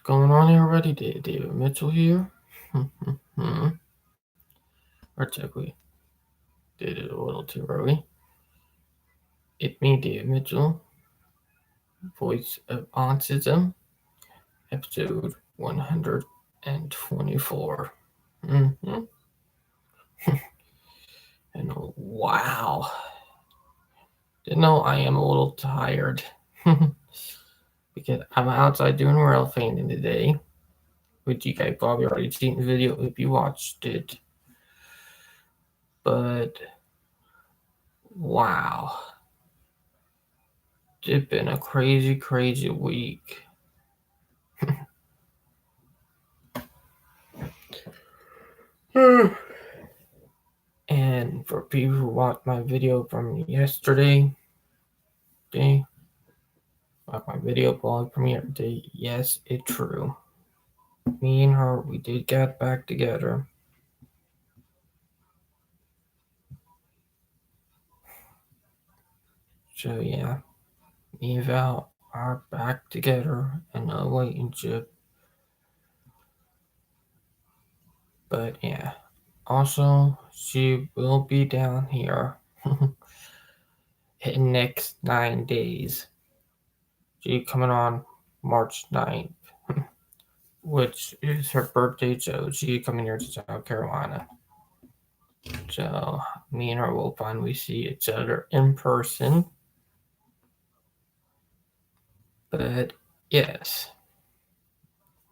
Going on everybody? David Mitchell here. Or technically, did it a little too early. It's me, David Mitchell, voice of Autism, episode 124. Mm-hmm. And wow, didn't know I am a little tired because I'm outside doing rail painting today, which you guys probably already seen the video if you watched it. But wow, it's been a crazy week. And for people who watched my video from yesterday, my video blog premiere day, yes, it's true. Me and her, we did get back together. So yeah, me and Val are back together in a relationship. But yeah, also she will be down here in next 9 days. She's coming on March 9th, which is her birthday, so she's coming here to South Carolina. So me and her will finally see each other in person. But yes,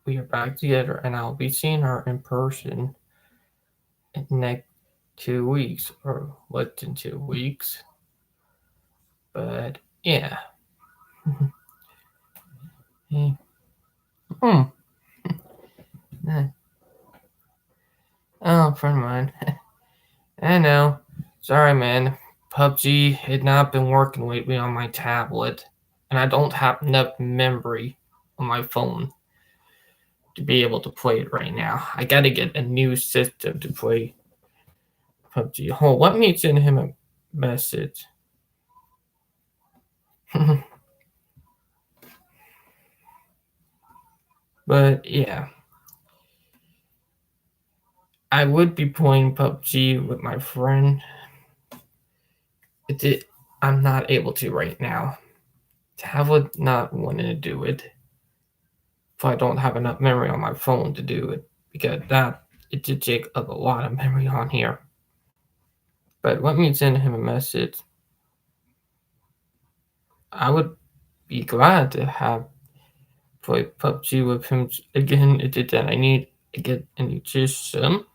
we are back together, and I'll be seeing her in person in the next 2 weeks, or less than 2 weeks. But yeah. Oh, friend of mine. I know. Sorry, man. PUBG had not been working lately on my tablet, and I don't have enough memory on my phone to be able to play it right now. I gotta get a new system to play PUBG. Hold, let me send him a message. But yeah, I would be playing PUBG with my friend. I'm not able to right now. Tablet not wanting to do it. If I don't have enough memory on my phone to do it, because it did take up a lot of memory on here. But let me send him a message. I would be glad to have play PUBG with him again. It's just that I need to get a new system.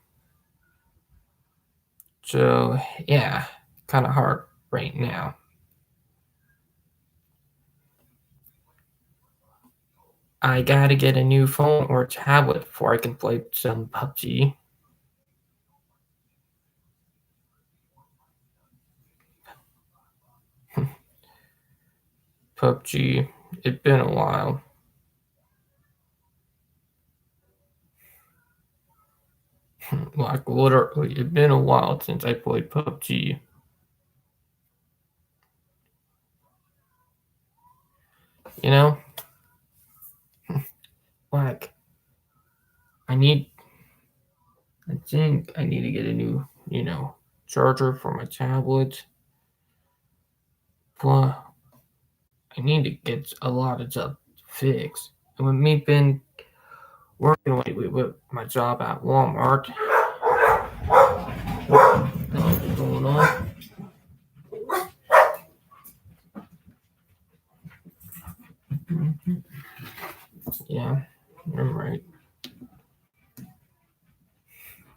So yeah, kind of hard right now. I gotta get a new phone or tablet before I can play some PUBG. PUBG, it's been a while. Like literally, it's been a while since I played PUBG. You know, like I think I need to get a new, charger for my tablet. Plus, I need to get a lot of stuff fixed. And with me been working lately with my job at Walmart, what's going on? Yeah, I'm right.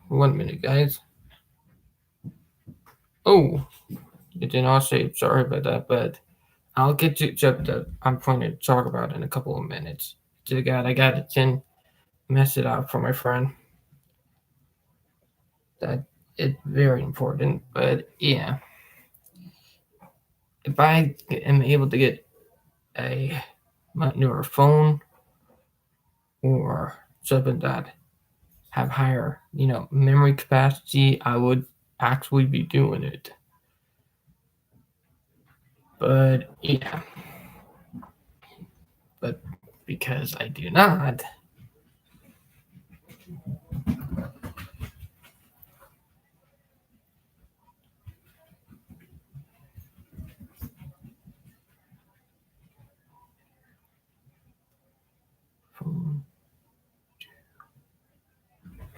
1 minute, guys. Oh, it did not say. Sorry about that, but I'll get to stuff that I'm going to talk about in a couple of minutes. Dear God, I got to send message out for my friend. That it's very important. But yeah, if I am able to get a newer phone or something that have higher, memory capacity, I would actually be doing it. But yeah, but because I do not,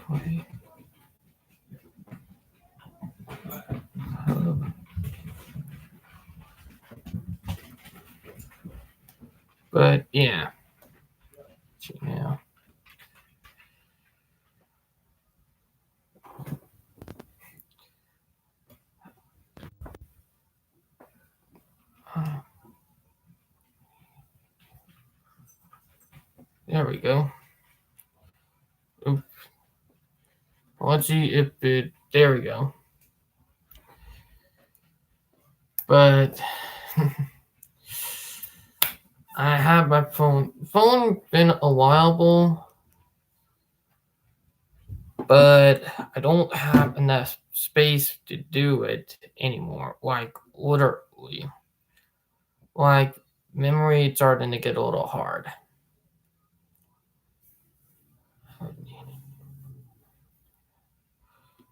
play. But yeah, yeah. There we go. Oops. Let's see if it. There we go. But I have my phone. Phone been a while, but I don't have enough space to do it anymore. Like literally, like memory is starting to get a little hard.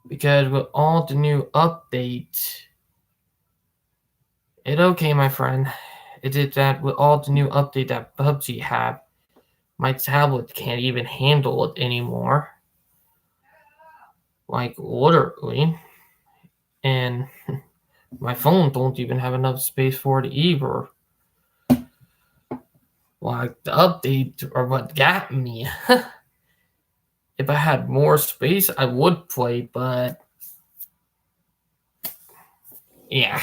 Because with all the new updates, it okay, my friend. It did that with all the new update that PUBG have. My tablet can't even handle it anymore. Like literally, and my phone don't even have enough space for it either. Like the update or what got me. If I had more space, I would play, but yeah,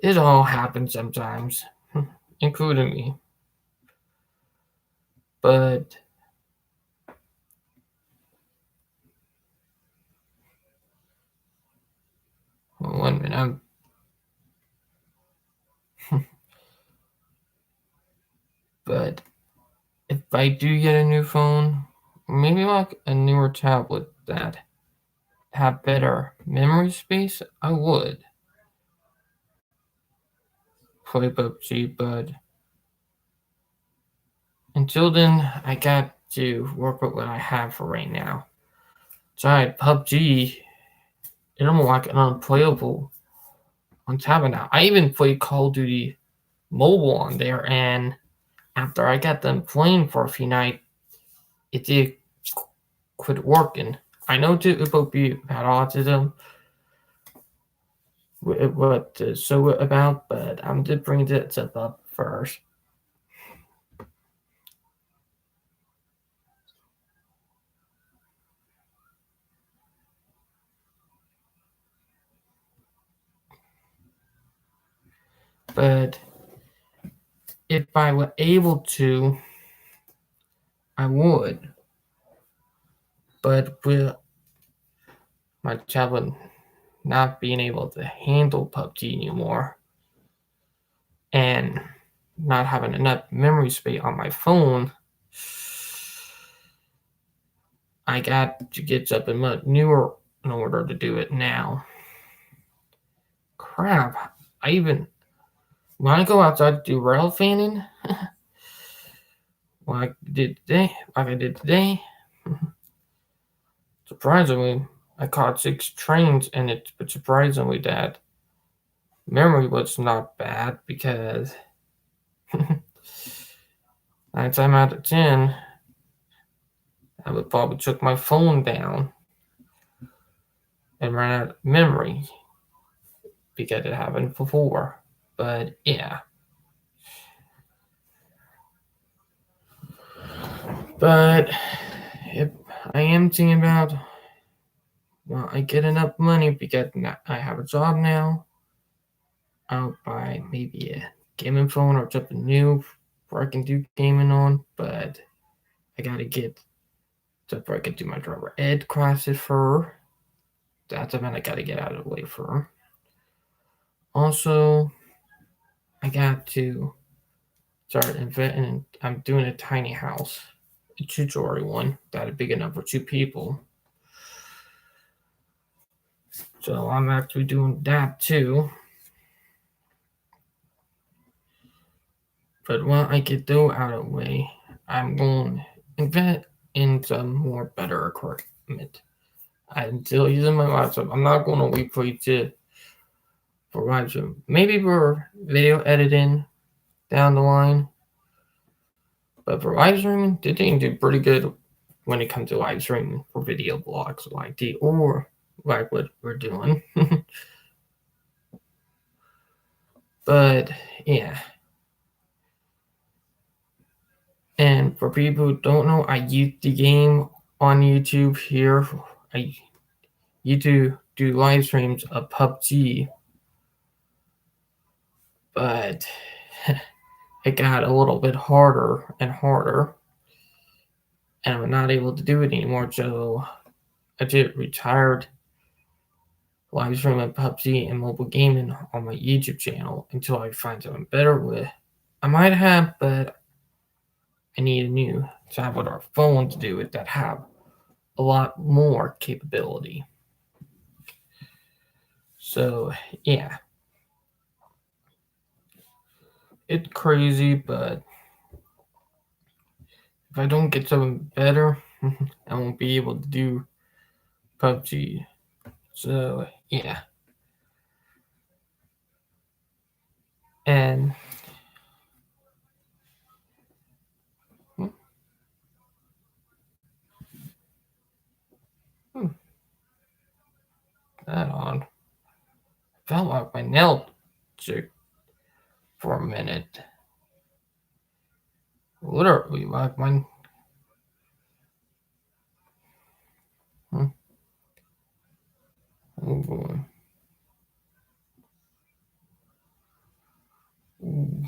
it all happens sometimes, including me. But one minute, but if I do get a new phone, maybe like a newer tablet that have better memory space, I would play PUBG. But until then, I got to work with what I have for right now. So PUBG, it's almost like an unplayable on tablet now. I even played Call of Duty Mobile on there, and after I got them playing for a few nights, it did quit working. I know it about be about autism, what so about, but I'm just bringing that stuff up first. But if I were able to, I would. But with my tablet not being able to handle PUBG anymore and not having enough memory space on my phone, I got to get something much newer in order to do it now. Crap. I even when I go outside to do rail fanning, like I did today, surprisingly, I caught 6 trains, and it's surprisingly that memory was not bad because 9 times out of 10, I would probably took my phone down and ran out of memory because it happened before. But yeah. But if I am thinking about, well, I get enough money because I have a job now, I'll buy maybe a gaming phone or something new where I can do gaming on. But I gotta get stuff where I can do my driver ed classes for. That's something I gotta get out of the way for. Also, I got to start inventing. I'm doing a tiny house, a 2-story one that is big enough for 2 people. So I'm actually doing that too. But when I get those out of the way, I'm going to invest in some more better equipment. I'm still using my laptop. I'm not going to wait for you to provide some, maybe for video editing down the line. But for live streaming, they think do pretty good when it comes to live streaming for video blogs like the or like what we're doing. But yeah. And for people who don't know, I use the game on YouTube here. I used to do live streams of PUBG, but it got a little bit harder and harder, and I'm not able to do it anymore. So I just retired live streaming PUBG and mobile gaming on my YouTube channel until I find something better with. I might have, but I need a new tablet or phone to do it that have a lot more capability. So yeah, it's crazy, but if I don't get something better, I won't be able to do PUBG. So yeah, and hmm, that on felt like my nail chick for a minute. Literally, like my. Hmm, oh boy. Ooh,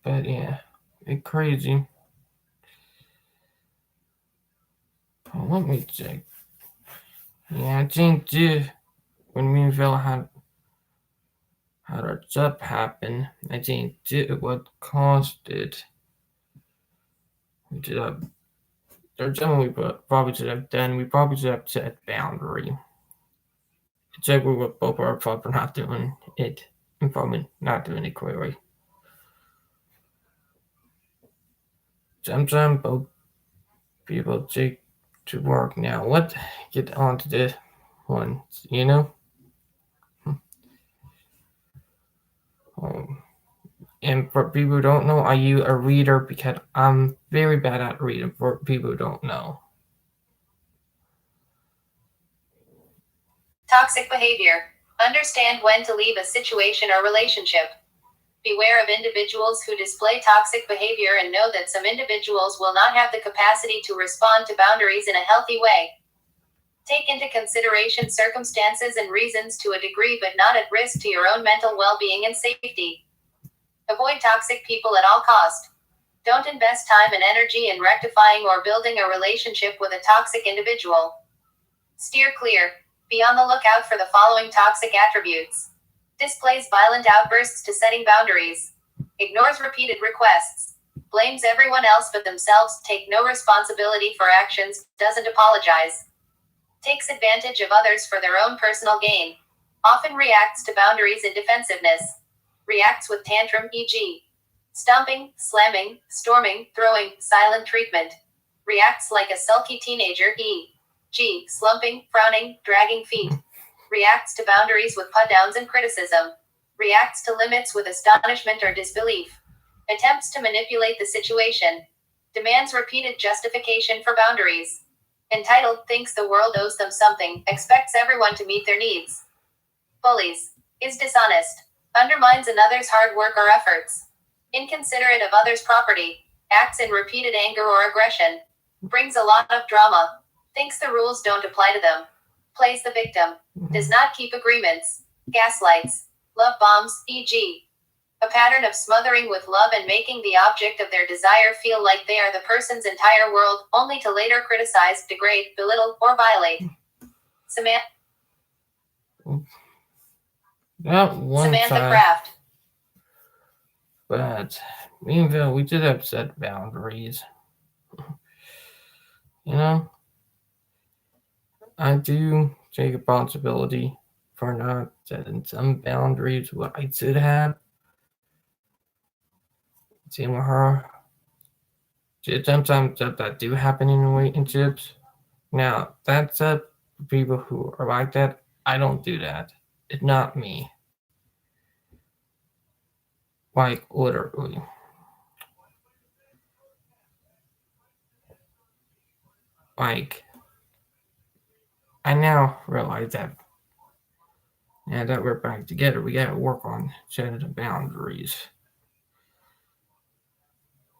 but yeah, it's crazy. Oh, let me check. Yeah, I think when me and Phil had our job happen, I think what caused it. We did a there's something we probably should have done. We probably should have set boundary. It's like we were both our fault for not doing it and probably not doing it clearly. Sometimes both people take to work now. Let's get on to this one, you know? Um, and for people who don't know, I use a reader because I'm very bad at reading for people who don't know. Toxic behavior. Understand when to leave a situation or relationship. Beware of individuals who display toxic behavior and know that some individuals will not have the capacity to respond to boundaries in a healthy way. Take into consideration circumstances and reasons to a degree but not at risk to your own mental well-being and safety. Avoid toxic people at all cost. Don't invest time and energy in rectifying or building a relationship with a toxic individual. Steer clear. Be on the lookout for the following toxic attributes. Displays violent outbursts to setting boundaries. Ignores repeated requests. Blames everyone else but themselves. Take no responsibility for actions. Doesn't apologize. Takes advantage of others for their own personal gain. Often reacts to boundaries in defensiveness. Reacts with tantrum, e.g. stomping, slamming, storming, throwing, silent treatment. Reacts like a sulky teenager, e.g. slumping, frowning, dragging feet. Reacts to boundaries with put-downs and criticism. Reacts to limits with astonishment or disbelief. Attempts to manipulate the situation. Demands repeated justification for boundaries. Entitled, thinks the world owes them something, expects everyone to meet their needs. Bullies. Is dishonest. Undermines another's hard work or efforts. Inconsiderate of others' property. Acts in repeated anger or aggression. Brings a lot of drama. Thinks the rules don't apply to them. Plays the victim. Does not keep agreements. Gaslights. Love bombs, e.g. a pattern of smothering with love and making the object of their desire feel like they are the person's entire world, only to later criticize, degrade, belittle, or violate. Samantha Craft. But me and Phil, we did have set boundaries. You know, I do take responsibility for not setting some boundaries what I should have. Same with her. Sometimes that do happen in relationships. Now, that's up for people who are like that. I don't do that. It's not me. Like, literally. Like, I now realize that now that we're back together, we gotta work on setting the boundaries.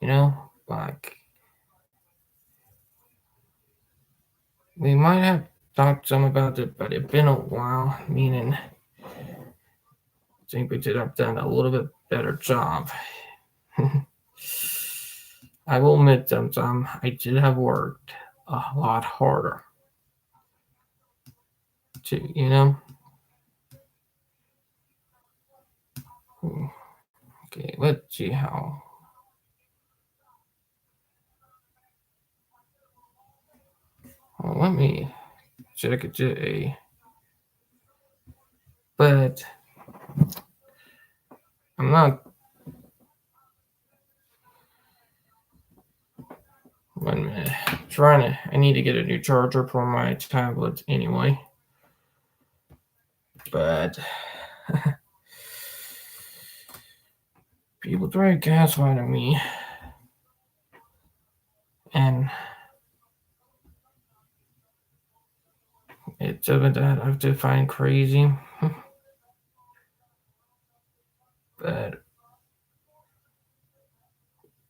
You know, like we might have talked some about it, but it's been a while. Meaning, I think we could have done a little bit better job. I will admit, sometimes I did have worked a lot harder to, Okay, let's see how. Well, let me check it today. But I'm not. Wait a minute. Trying to. I need to get a new charger for my tablet anyway. But people try to gaslight me, and it's something that I have to find crazy. But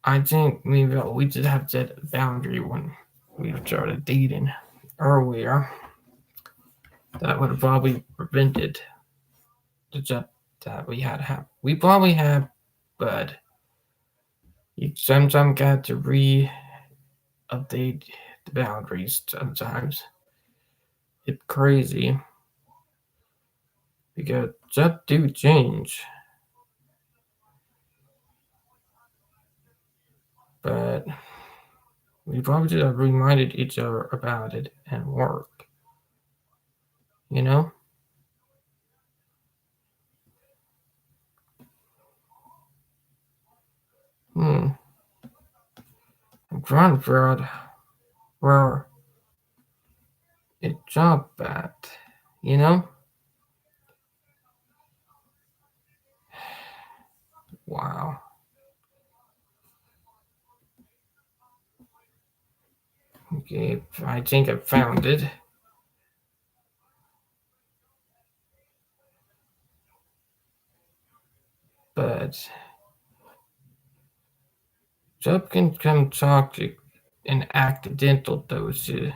I think we just have to set a boundary when we started dating earlier. That would have probably prevented the job that we had happen. We probably have, but you sometimes got to update the boundaries sometimes. It's crazy because jobs do change. But we probably should have reminded each other about it and work. You know? Hmm. I'm trying to figure out where it job at. You know? Wow. Okay, I think I found it. But job can become toxic and accidental doses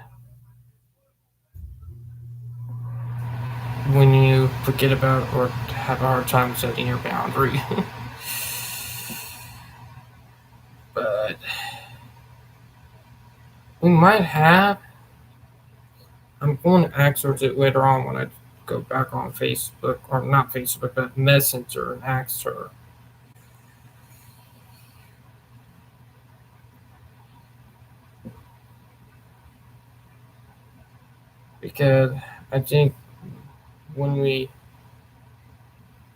when you forget about or have a hard time setting your boundary. But we might have. I'm going to access it later on when I go back on Facebook, or not Facebook, but Messenger and ask her. Because I think when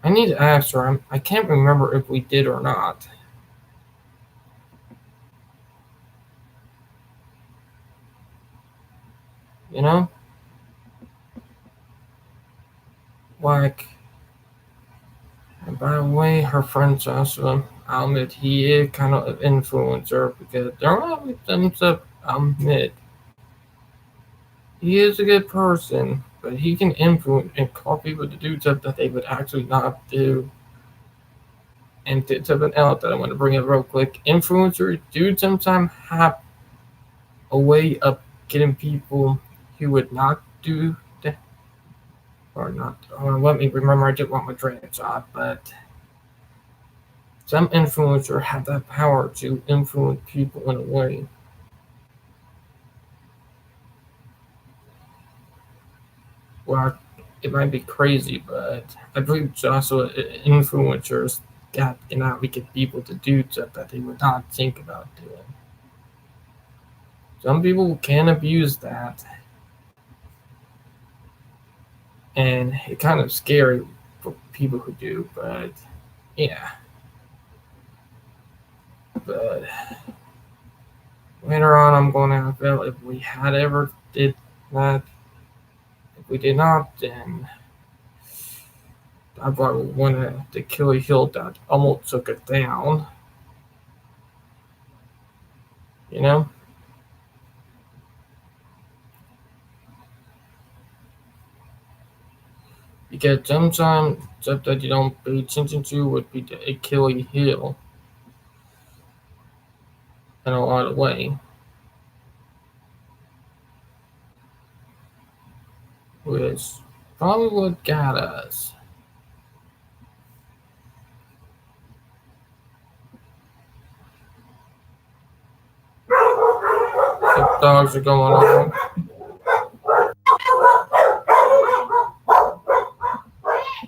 I need to ask her. I can't remember if we did or not. You know? Like, and by the way, her friend Joshua, I'll admit he is kind of an influencer because there are some stuff I'll admit. He is a good person, but he can influence and call people to do stuff that they would actually not do. And to something else that I want to bring up real quick, influencers do sometimes have a way of getting people who would not do that, or not. Let me remember, I just want my train of thought, but some influencers have that power to influence people in a way. Well, it might be crazy, but I believe it's also influencers that can actually get people to do stuff that they would not think about doing. Some people can abuse that, and it's kind of scary for people who do. But yeah, but later on, I'm going to feel if we had ever did that. If we did not, then I probably wanted to kill a hill that almost took it down. You know. Because sometimes stuff that you don't pay attention to would be the Achilles heel in a lot of way, which probably what got us. The dogs are going on.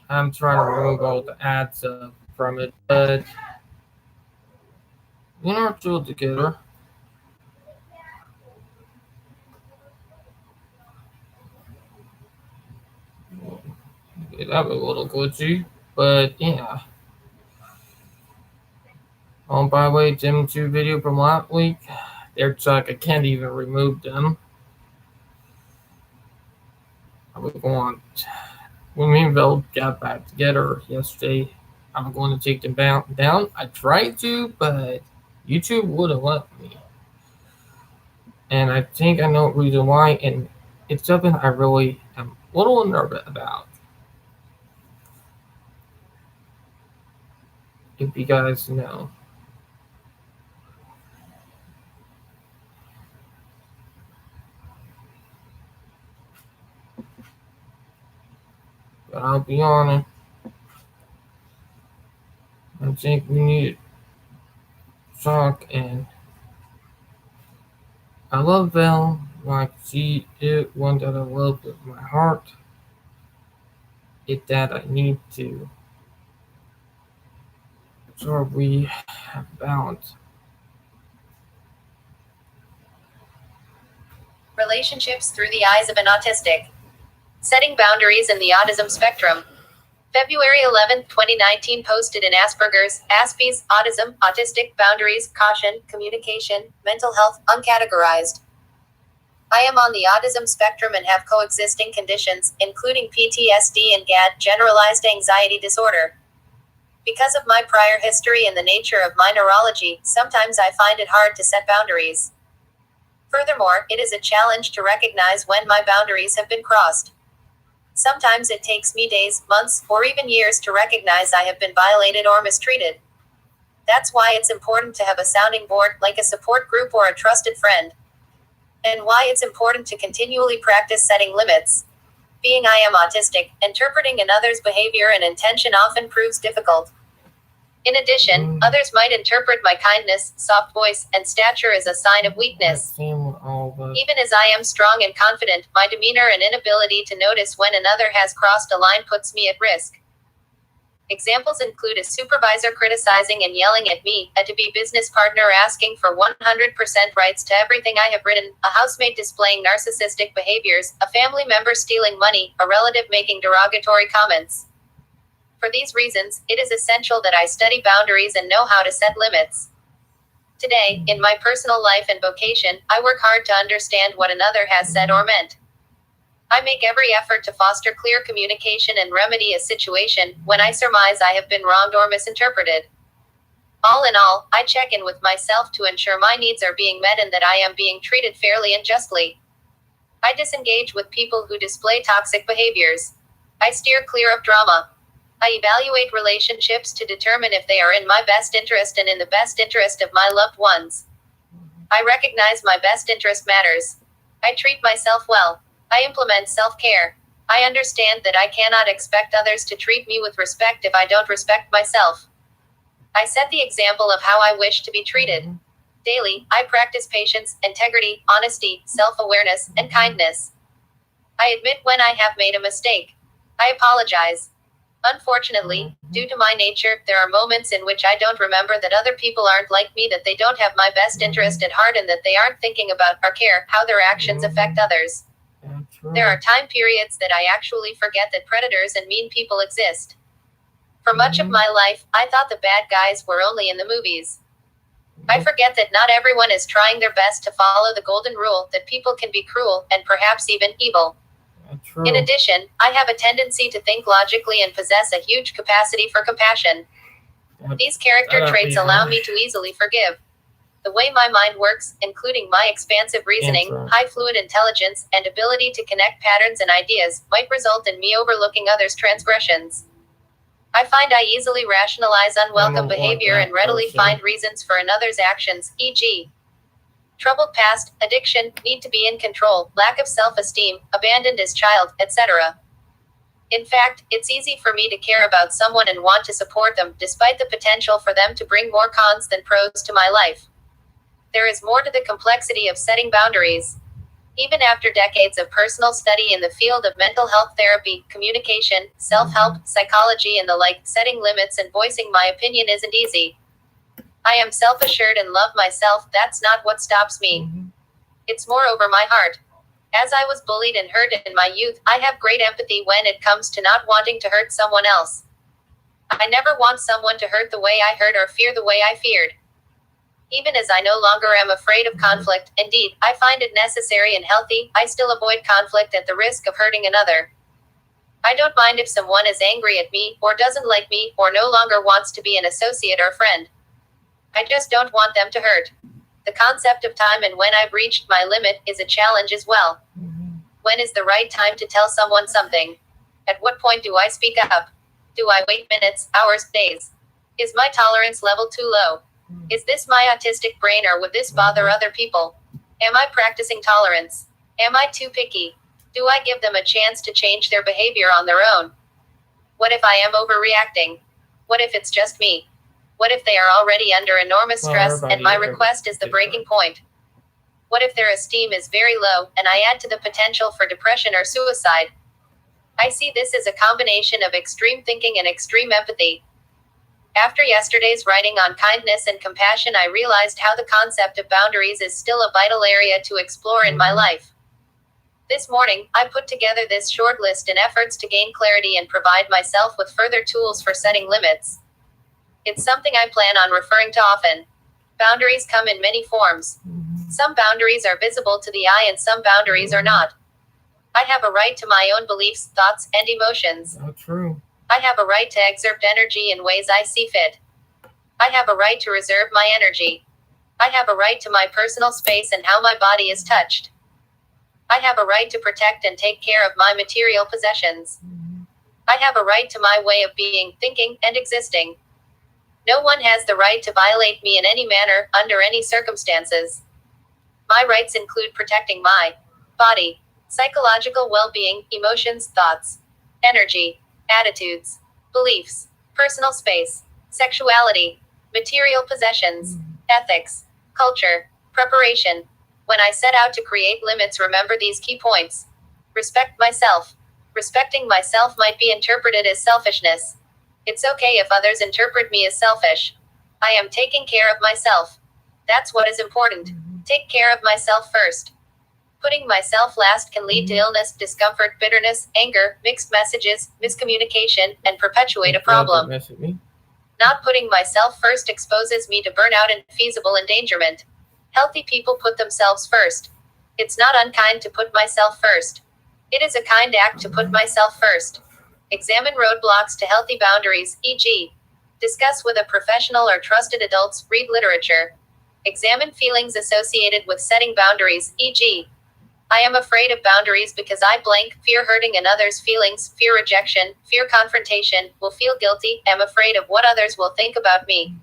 I'm trying to remove all the ads from it, but we are still together. That was a little glitchy, but yeah. By the way, Jim 2 video from last week, they're like I can't even remove them. I was going when me and Vel got back together yesterday. I'm going to take them down. I tried to, but YouTube wouldn't let me. And I think I know the reason why, and it's something I really am a little nervous about. If you guys know. But I'll be honest, I think we need to talk, and I love Val, like she is one that I love with my heart. It's that I need to so we have balance. Relationships through the eyes of an autistic. Setting boundaries in the autism spectrum. February 11, 2019 posted in Asperger's, Aspies, Autism, Autistic, Boundaries, Caution, Communication, Mental Health, Uncategorized. I am on the autism spectrum and have coexisting conditions, including PTSD and GAD, generalized anxiety disorder. Because of my prior history and the nature of my neurology, sometimes I find it hard to set boundaries. Furthermore, it is a challenge to recognize when my boundaries have been crossed. Sometimes it takes me days, months, or even years to recognize I have been violated or mistreated. That's why it's important to have a sounding board, like a support group or a trusted friend. And why it's important to continually practice setting limits. Being I am autistic, interpreting another's behavior and intention often proves difficult. In addition, others might interpret my kindness, soft voice, and stature as a sign of weakness. Even as I am strong and confident, my demeanor and inability to notice when another has crossed a line puts me at risk. Examples include a supervisor criticizing and yelling at me, a to-be business partner asking for 100% rights to everything I have written, a housemate displaying narcissistic behaviors, a family member stealing money, a relative making derogatory comments. For these reasons, it is essential that I study boundaries and know how to set limits. Today, in my personal life and vocation, I work hard to understand what another has said or meant. I make every effort to foster clear communication and remedy a situation when I surmise I have been wronged or misinterpreted. All in all, I check in with myself to ensure my needs are being met and that I am being treated fairly and justly. I disengage with people who display toxic behaviors. I steer clear of drama. I evaluate relationships to determine if they are in my best interest and in the best interest of my loved ones. I recognize my best interest matters. I treat myself well. I implement self-care. I understand that I cannot expect others to treat me with respect if I don't respect myself. I set the example of how I wish to be treated. Daily, I practice patience, integrity, honesty, self-awareness, and kindness. I admit when I have made a mistake. I apologize. Unfortunately, due to my nature, there are moments in which I don't remember that other people aren't like me, that they don't have my best interest at heart, and that they aren't thinking about or care how their actions affect others. There are time periods that I actually forget that predators and mean people exist. For much of my life, I thought the bad guys were only in the movies. I forget that not everyone is trying their best to follow the golden rule, that people can be cruel, and perhaps even evil. In addition, I have a tendency to think logically and possess a huge capacity for compassion. These character traits allow me to easily forgive. The way my mind works, including my expansive reasoning, high fluid intelligence, and ability to connect patterns and ideas, might result in me overlooking others' transgressions. I find I easily rationalize unwelcome behavior and readily find reasons for another's actions, e.g., troubled past, addiction, need to be in control, lack of self-esteem, abandoned as child, etc. In fact, it's easy for me to care about someone and want to support them, despite the potential for them to bring more cons than pros to my life. There is more to the complexity of setting boundaries. Even after decades of personal study in the field of mental health therapy, communication, self-help, psychology and the like, setting limits and voicing my opinion isn't easy. I am self-assured and love myself, that's not what stops me. It's more over my heart. As I was bullied and hurt in my youth, I have great empathy when it comes to not wanting to hurt someone else. I never want someone to hurt the way I hurt or fear the way I feared. Even as I no longer am afraid of conflict, indeed, I find it necessary and healthy, I still avoid conflict at the risk of hurting another. I don't mind if someone is angry at me, or doesn't like me, or no longer wants to be an associate or friend. I just don't want them to hurt. The concept of time and when I've reached my limit is a challenge as well. When is the right time to tell someone something? At what point do I speak up? Do I wait minutes, hours, days? Is my tolerance level too low? Is this my autistic brain or would this bother other people? Am I practicing tolerance? Am I too picky? Do I give them a chance to change their behavior on their own? What if I am overreacting? What if it's just me? What if they are already under enormous stress and my request is the breaking point? What if their esteem is very low and I add to the potential for depression or suicide? I see this as a combination of extreme thinking and extreme empathy. After yesterday's writing on kindness and compassion, I realized how the concept of boundaries is still a vital area to explore in my life. This morning, I put together this short list in efforts to gain clarity and provide myself with further tools for setting limits. It's something I plan on referring to often. Boundaries come in many forms. Some boundaries are visible to the eye and some boundaries are not. I have a right to my own beliefs, thoughts, and emotions. Not true. I have a right to exert energy in ways I see fit. I have a right to reserve my energy. I have a right to my personal space and how my body is touched. I have a right to protect and take care of my material possessions. I have a right to my way of being, thinking, and existing. No one has the right to violate me in any manner, under any circumstances. My rights include protecting my body, psychological well-being, emotions, thoughts, energy, attitudes, beliefs, personal space, sexuality, material possessions, ethics, culture, preparation. When I set out to create limits, remember these key points. Respect myself. Respecting myself might be interpreted as selfishness. It's okay if others interpret me as selfish. I am taking care of myself. That's what is important. Take care of myself first. Putting myself last can lead to illness, discomfort, bitterness, anger, mixed messages, miscommunication, and perpetuate a problem. Not putting myself first exposes me to burnout and feasible endangerment. Healthy people put themselves first. It's not unkind to put myself first. It is a kind act to put myself first. Examine roadblocks to healthy boundaries, e.g., discuss with a professional or trusted adults, read literature. Examine feelings associated with setting boundaries, e.g., I am afraid of boundaries because I blank, fear hurting another's feelings, fear rejection, fear confrontation, will feel guilty, am afraid of what others will think about me.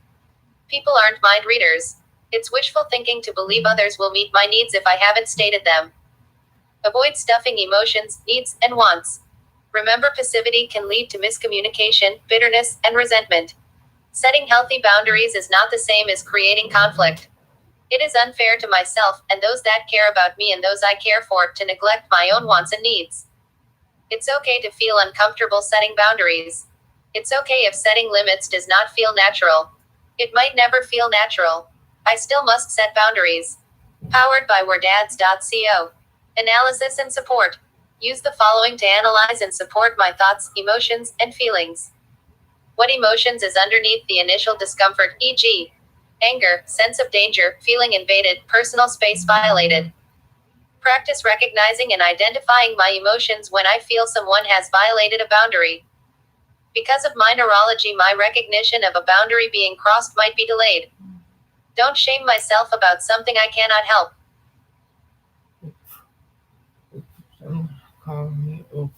People aren't mind readers. It's wishful thinking to believe others will meet my needs if I haven't stated them. Avoid stuffing emotions, needs, and wants. Remember, passivity can lead to miscommunication, bitterness, and resentment. Setting healthy boundaries is not the same as creating conflict. It is unfair to myself, and those that care about me and those I care for, to neglect my own wants and needs. It's okay to feel uncomfortable setting boundaries. It's okay if setting limits does not feel natural. It might never feel natural. I still must set boundaries. Powered by WordAds.co. Analysis and support. Use the following to analyze and support my thoughts, emotions, and feelings. What emotions is underneath the initial discomfort, e.g., anger, sense of danger, feeling invaded, personal space violated. Practice recognizing and identifying my emotions when I feel someone has violated a boundary. Because of my neurology, my recognition of a boundary being crossed might be delayed. Don't shame myself about something I cannot help. Someone call me. Oh,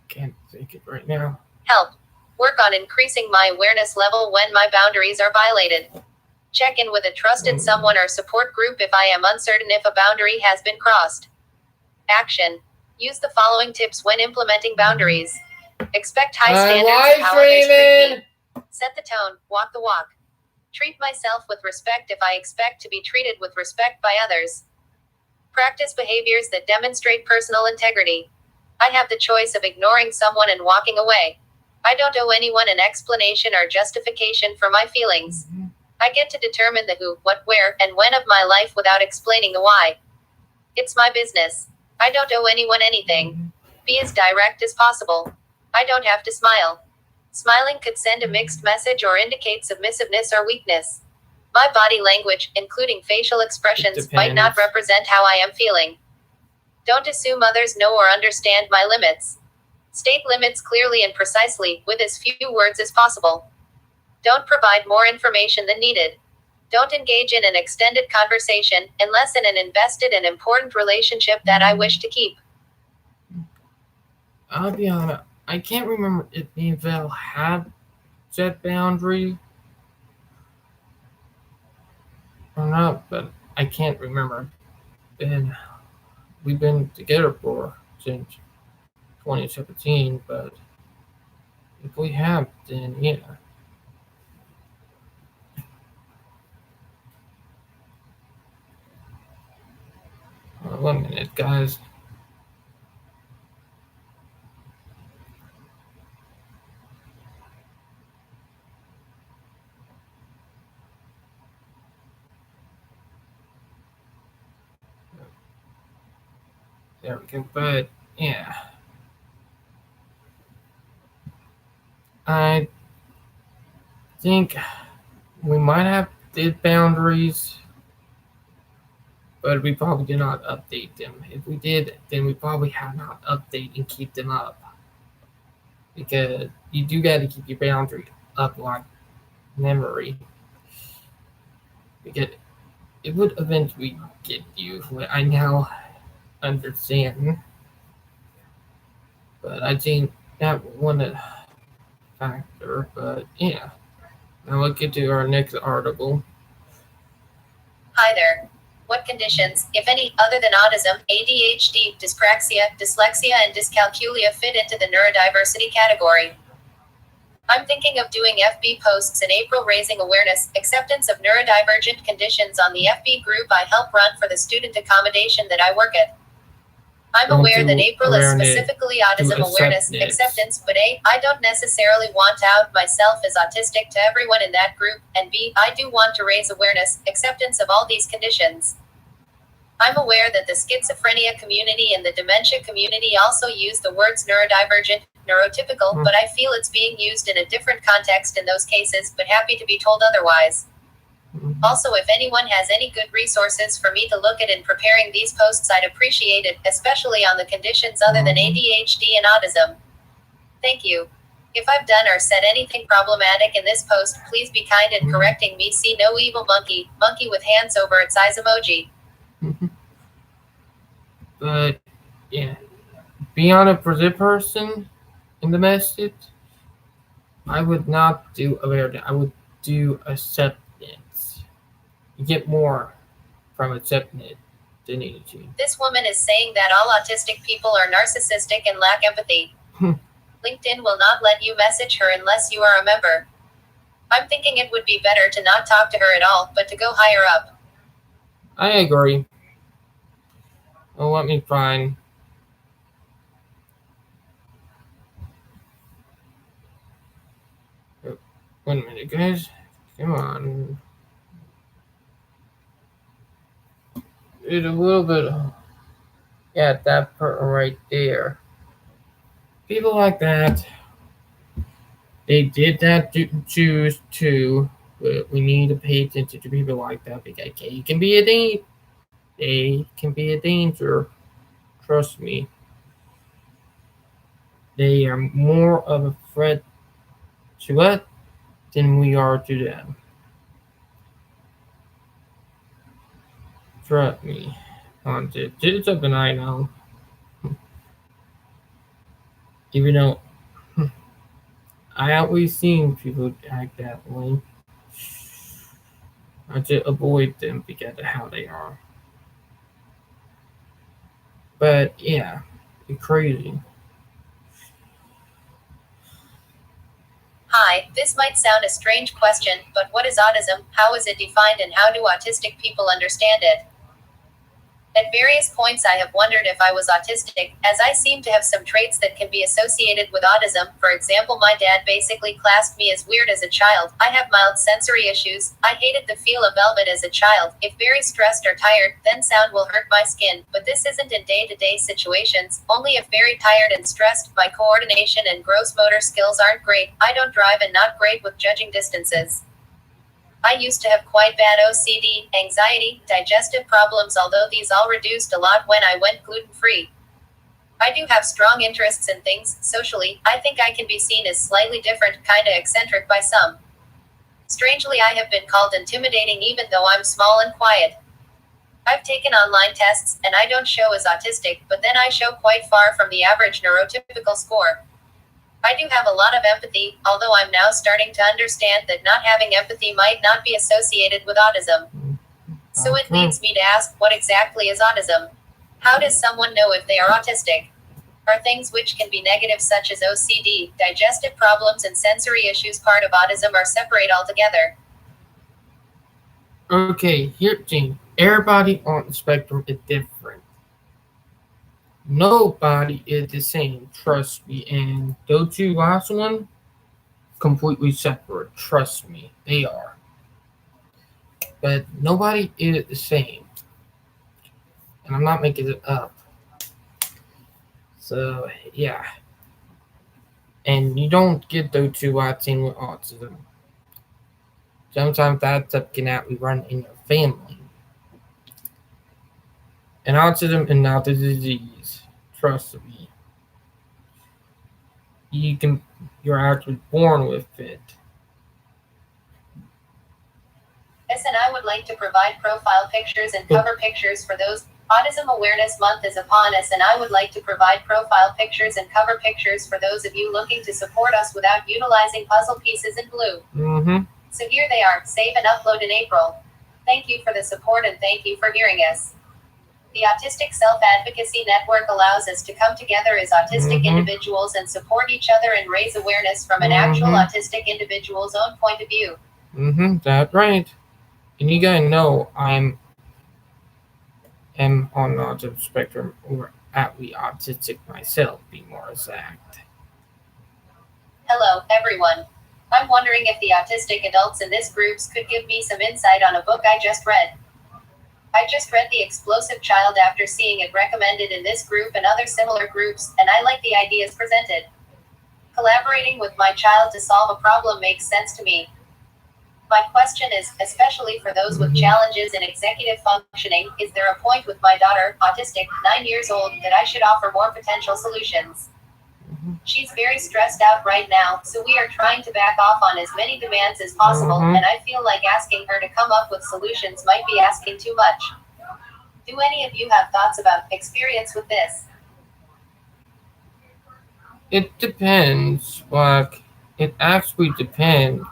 can't think it right now. Help. Work on increasing my awareness level when my boundaries are violated. Check in with a trusted someone or support group if I am uncertain if a boundary has been crossed. Action. Use the following tips when implementing boundaries. Expect high standards of how others treat me. Set the tone. Walk the walk. Treat myself with respect if I expect to be treated with respect by others. Practice behaviors that demonstrate personal integrity. I have the choice of ignoring someone and walking away. I don't owe anyone an explanation or justification for my feelings. I get to determine the who, what, where, and when of my life without explaining the why. It's my business. I don't owe anyone anything. Be as direct as possible. I don't have to smile. Smiling could send a mixed message or indicate submissiveness or weakness. My body language, including facial expressions, might not represent how I am feeling. Don't assume others know or understand my limits. State limits clearly and precisely, with as few words as possible. Don't provide more information than needed. Don't engage in an extended conversation, unless in an invested and important relationship that I wish to keep. I'll be honest, I can't remember if me and Val had set boundary or not, but I can't remember. And we've been together for since 2017, but if we have, then yeah. 1 minute, guys. There we go. But yeah, I think we might have did boundaries, but we probably did not update them. If we did, then we probably have not update and keep them up, because you do got to keep your boundary up like memory, because it would eventually get you. I now understand, but I think that one factor. But yeah, now let's get to our next article. Hi there. What conditions, if any, other than autism, ADHD, dyspraxia, dyslexia, and dyscalculia fit into the neurodiversity category? I'm thinking of doing FB posts in April raising awareness, acceptance of neurodivergent conditions on the FB group I help run for the student accommodation that I work at. I'm aware that April is specifically autism awareness, acceptance, but A, I don't necessarily want to out myself as autistic to everyone in that group, and B, I do want to raise awareness, acceptance of all these conditions. I'm aware that the schizophrenia community and the dementia community also use the words neurodivergent, neurotypical, but I feel it's being used in a different context in those cases, but happy to be told otherwise. Also, if anyone has any good resources for me to look at in preparing these posts, I'd appreciate it, especially on the conditions other than ADHD and autism. Thank you. If I've done or said anything problematic in this post, please be kind in correcting me. See No Evil Monkey, monkey with hands over its eyes emoji. But yeah, beyond a for the person in the message, I would not do awareness. I would do acceptance. You get more from accepting it than needed to. This woman is saying that all autistic people are narcissistic and lack empathy. LinkedIn will not let you message her unless you are a member. I'm thinking it would be better to not talk to her at all, but to go higher up. I agree. Well, let me find. 1 minute, guys. Come on. It's a little bit. Yeah, that part right there. People like that, they did that to choose to. But we need to pay attention to people like that, because they can be a they can be a danger. Trust me. They are more of a threat to us than we are to them. Trust me. It's up and I know. Even though I always seen people act that way, I just avoid them because of how they are. But yeah, it's crazy. Hi, this might sound a strange question, but what is autism, how is it defined, and how do autistic people understand it? At various points, I have wondered if I was autistic, as I seem to have some traits that can be associated with autism. For example, my dad basically classed me as weird as a child. I have mild sensory issues. I hated the feel of velvet as a child. If very stressed or tired, then sound will hurt my skin. But this isn't in day to day situations, only if very tired and stressed. My coordination and gross motor skills aren't great. I don't drive and not great with judging distances. I used to have quite bad OCD, anxiety, digestive problems, although these all reduced a lot when I went gluten free. I do have strong interests in things. Socially, I think I can be seen as slightly different, kinda eccentric by some. Strangely, I have been called intimidating even though I'm small and quiet. I've taken online tests, and I don't show as autistic, but then I show quite far from the average neurotypical score. I do have a lot of empathy, although I'm now starting to understand that not having empathy might not be associated with autism. So it leads me to ask, what exactly is autism? How does someone know if they are autistic? Are things which can be negative, such as OCD, digestive problems, and sensory issues, part of autism, or separate altogether? Okay, here, Gene. Everybody on the spectrum is different. Nobody is the same. Trust me. And those two last one, completely separate. Trust me, they are. But nobody is the same, and I'm not making it up. So yeah, and you don't get those two acting with autism. Sometimes that stuff can actually run in your family. And autism is not a disease. Trust me. You can you're actually born with it. Yes, and I would like to provide profile pictures and cover pictures for those. Autism Awareness Month is upon us, and I would like to provide profile pictures and cover pictures for those of you looking to support us without utilizing puzzle pieces in blue. Mm-hmm. So here they are, save and upload in April. Thank you for the support and thank you for hearing us. The Autistic Self-Advocacy Network allows us to come together as autistic individuals and support each other and raise awareness from an actual autistic individual's own point of view. That's right. And you gotta know am on the autism spectrum or actually autistic myself, be more exact. Hello, everyone. I'm wondering if the autistic adults in this groups could give me some insight on a book I just read. I just read The Explosive Child after seeing it recommended in this group and other similar groups, and I like the ideas presented. Collaborating with my child to solve a problem makes sense to me. My question is, especially for those with challenges in executive functioning, is there a point with my daughter, autistic, 9 years old, that I should offer more potential solutions? She's very stressed out right now, so we are trying to back off on as many demands as possible, and I feel like asking her to come up with solutions might be asking too much. Do any of you have thoughts about experience with this? It depends. Like it actually depends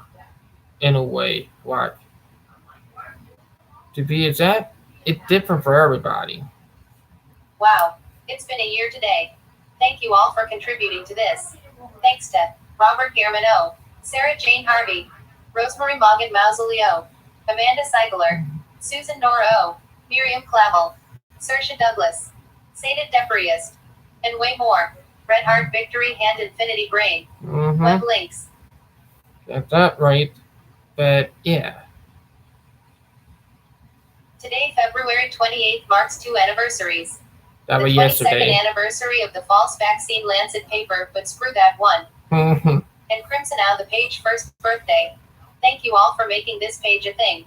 in a way. Like to be exact, it's different for everybody. Wow, it's been a year today. Thank you all for contributing to this. Thanks to Robert Germano, Sarah Jane Harvey, Rosemary Morgan Mausoleo, Amanda Seigler, Susan Nora O, Miriam Clavel, Saoirse Douglas, Seda Depriest, and way more. Red Heart Victory Hand Infinity Brain. Web links. That's that right. But yeah. Today, February 28th, marks 2 anniversaries. That was The 22nd yesterday. anniversary of the false vaccine Lancet paper, but screw that one. And Crimson Owl the page first birthday. Thank you all for making this page a thing.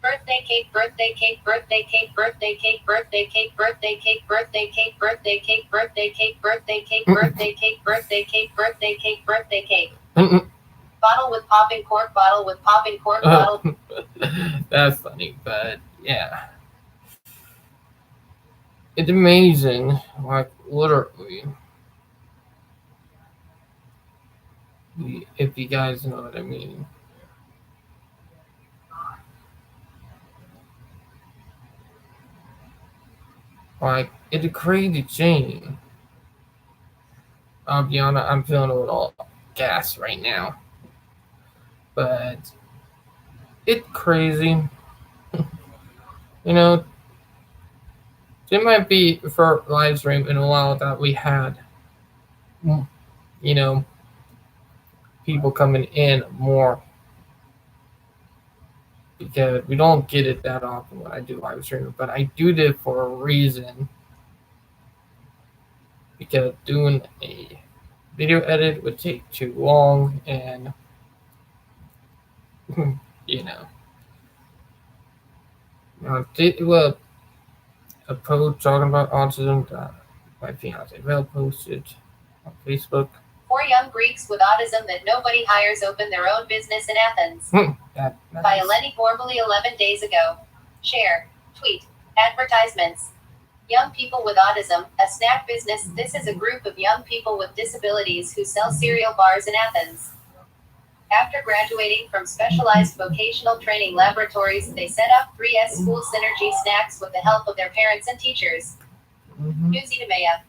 Birthday cake, birthday cake, birthday cake, birthday cake, birthday cake, birthday cake, birthday cake, birthday cake, birthday cake, birthday cake, birthday cake, birthday cake, birthday cake, birthday cake. Bottle with popping cork, bottle with popping cork, bottle. That's funny, but yeah. it's amazing. Like literally, if you guys know what I mean. Like it's a crazy change. I'll be honest, I'm feeling a little gas right now, but it's crazy. You know, it might be for live stream in a while that we had, you know, people coming in more because we don't get it that often when I do live stream, but I do it for a reason because doing a video edit would take too long and you know, well, a post talking about autism that my fiance Val posted on Facebook. Four young Greeks with autism that nobody hires open their own business in Athens. That, nice. By Eleni Borbely 11 days ago. Share. Tweet. Advertisements. Young people with autism, a snack business. This is a group of young people with disabilities who sell cereal bars in Athens. After graduating from specialized vocational training laboratories, they set up 3S School Synergy Snacks with the help of their parents and teachers. Newsydemea.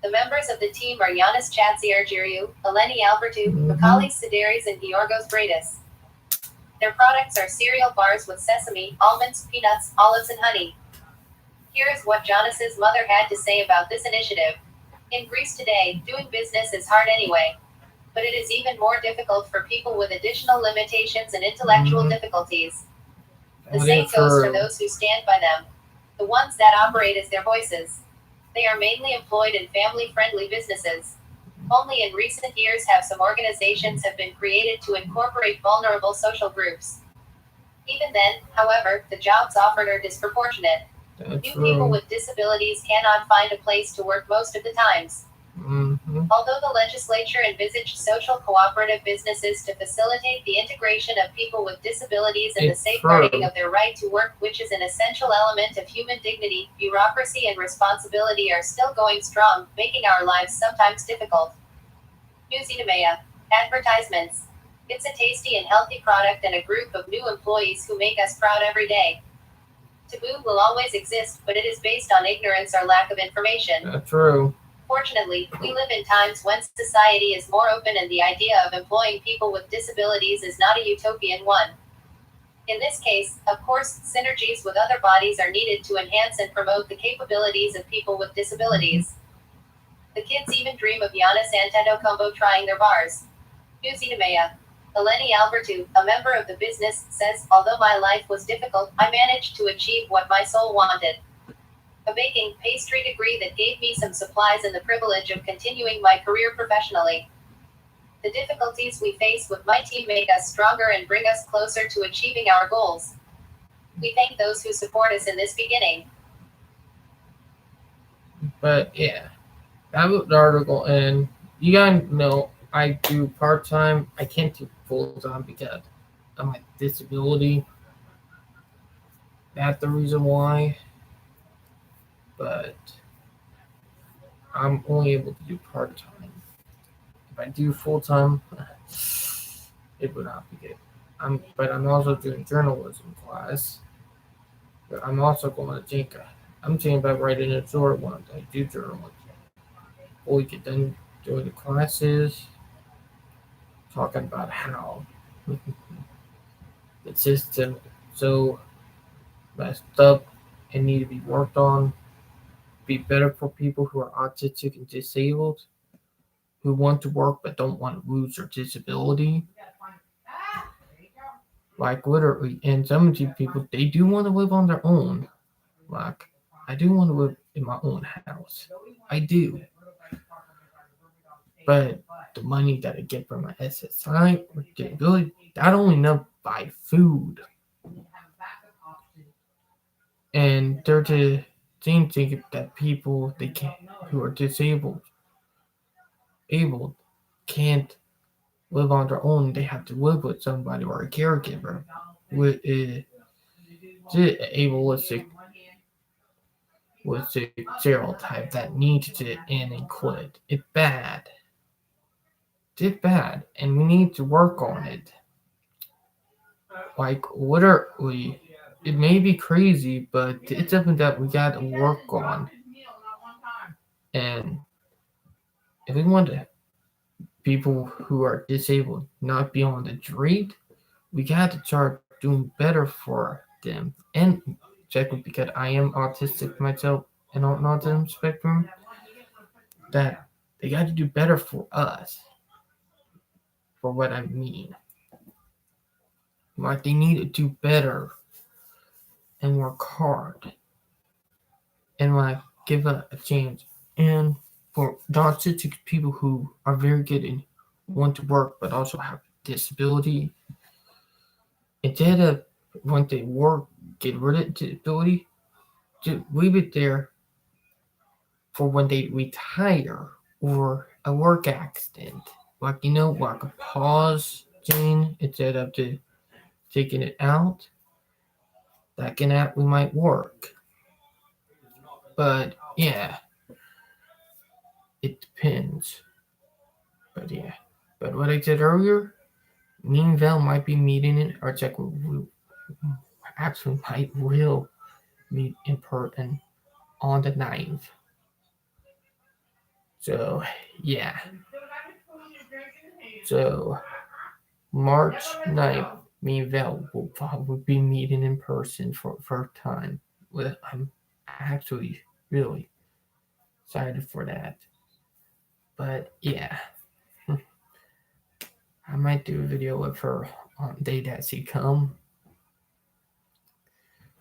The members of the team are Yanis Chatsiargiriou, Eleni Albertou, Vakalis Sideris, and Georgos Bradis. Their products are cereal bars with sesame, almonds, peanuts, olives, and honey. Here is what Jonas's mother had to say about this initiative. In Greece today, doing business is hard anyway. But it is even more difficult for people with additional limitations and intellectual difficulties. The same goes for those who stand by them. The ones that operate as their voices. They are mainly employed in family-friendly businesses. Only in recent years have some organizations have been created to incorporate vulnerable social groups. Even then, however, the jobs offered are disproportionate. New people with disabilities cannot find a place to work most of the times. Although the legislature envisaged social cooperative businesses to facilitate the integration of people with disabilities and the safeguarding of their right to work, which is an essential element of human dignity, bureaucracy and responsibility are still going strong, making our lives sometimes difficult. Newsydemea. Advertisements. It's a tasty and healthy product and a group of new employees who make us proud every day. Taboo will always exist, but it is based on ignorance or lack of information. That's true. Fortunately, we live in times when society is more open and the idea of employing people with disabilities is not a utopian one. In this case, of course, synergies with other bodies are needed to enhance and promote the capabilities of people with disabilities. The kids even dream of Yanis Antetokounmpo trying their bars. Newsydemea. Eleni Albertou, a member of the business, says, although my life was difficult, I managed to achieve what my soul wanted. A baking pastry degree that gave me some supplies and the privilege of continuing my career professionally. The difficulties we face with my team make us stronger and bring us closer to achieving our goals. We thank those who support us in this beginning. But yeah, that was the article, and you gotta know I do part time. I can't do full time because of my disability. That's the reason why. But I'm only able to do part time. If I do full time, it would not be good. But I'm also doing journalism class. But I'm also going to think. I'm thinking about writing a short one. I do journalism. Or we get done doing the classes, talking about how the system so messed up and need to be worked on, be better for people who are autistic and disabled, who want to work but don't want to lose their disability. Like literally, and some of these people they do want to live on their own. Like I do want to live in my own house. I do. But the money that I get from my SSI or disability, that only enough to buy food. And they're to think that people they can't who are able can't live on their own. They have to live with somebody or a caregiver with a ableistic was a stereotype that needed to end and quit. It's bad. It's bad, and we need to work on it. Like, literally, it may be crazy, but it's something that we got to work on. And if we want people who are disabled not be on the street, we got to start doing better for them. And exactly because I am autistic myself and on autism spectrum, that they got to do better for us. For what I mean, like they need to do better and work hard and like give a chance. And for autistic people who are very good and want to work but also have disability, instead of when they work, get rid of disability, to leave it there for when they retire or a work accident. Like, like a pause, Jane, instead of taking it out, that can we might work. But yeah, it depends. But yeah. But what I said earlier, me and Val might be meeting in or check we actually might will meet in person on the 9th. So yeah. So March 9th, me and Val will probably be meeting in person for the first time. Well, I'm actually really excited for that. But yeah, I might do a video with her on the day that she come.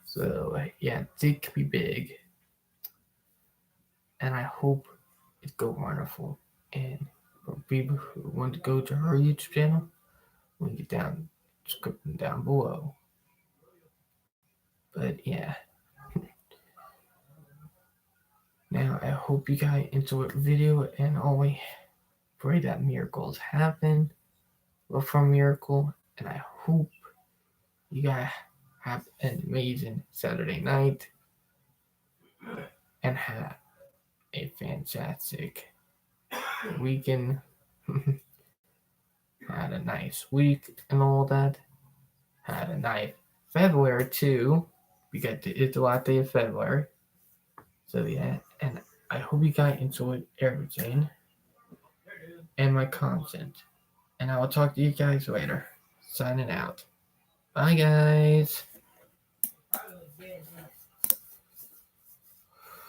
So yeah, it could be big, and I hope it go wonderful. And for people who want to go to her YouTube channel, link it down, description down below. But yeah, now I hope you guys enjoyed the video, and always pray that miracles happen. Look for a miracle, and I hope you guys have an amazing Saturday night and have a fantastic weekend. Had a nice week and all that. Had a nice February too. We got it's the last day of February. So yeah, and I hope you guys enjoyed everything and my content. And I will talk to you guys later. Signing out. Bye guys.